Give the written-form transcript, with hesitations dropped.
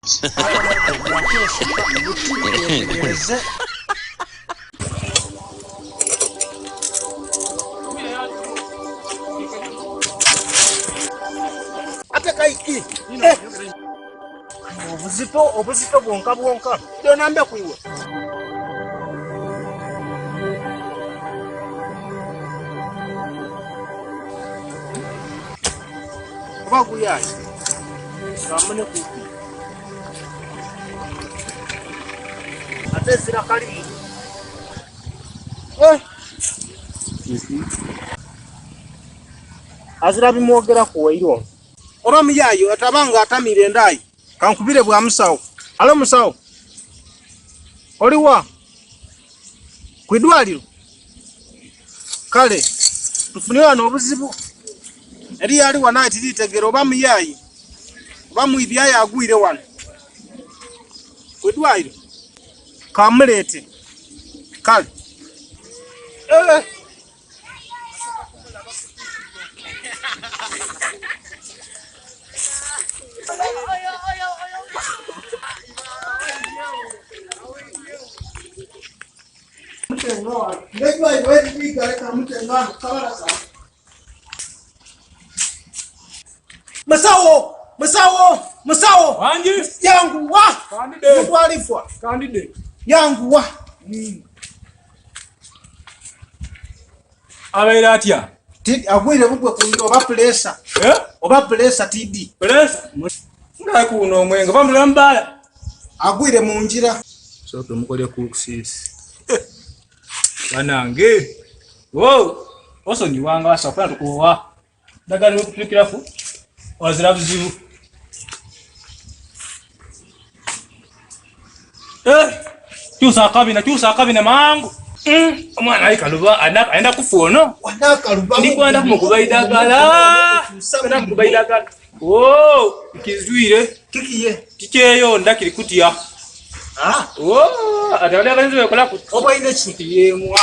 Ate kaiki. Obuzito bwonka. Ndio nambe kuiwe. Babu yayi. Kamane kupi. Ate sira kali. Azira bimwogera ku wairo. Oba muyayo atabanga atamire ndai. Kankubire bwa musawo. Alo musawo. Oliwa. Kwidwaliro. Kale. Tufuniwa n'obuzibu. Eri yali wana ititegero oba muyayi. Oba muibyaye agwire wano. Kwidwaliro. Kamulete. Kale. Masawo. Wanji? Yangu wa. Kandide. Mutwalifwa. Kandide. Yangu wa. Abaira atya? Tidi agwire bugwe kundo oba pressure. Oba pressure TD. Pressure? Nga kuno omwenga bamulambala. Agwire mu njira. So tumukolye ku kusisi. Banange. Wo. Oso ni wanga asafuna tukuwa. Ndagala okupikira fu. Wazira buzibu. Chusa kabina mangu. Omwana ali kaluba aenda kufono. Wana kaluba. Ndikwenda kumukubaidagala. Kwenda kumukubaidagala. Oh, ikizwire. Kikiye. Kikeyo ndakiri kutya. Ah. Oh, atawali akanzo yakola ku. Oba ine chiti yemwa.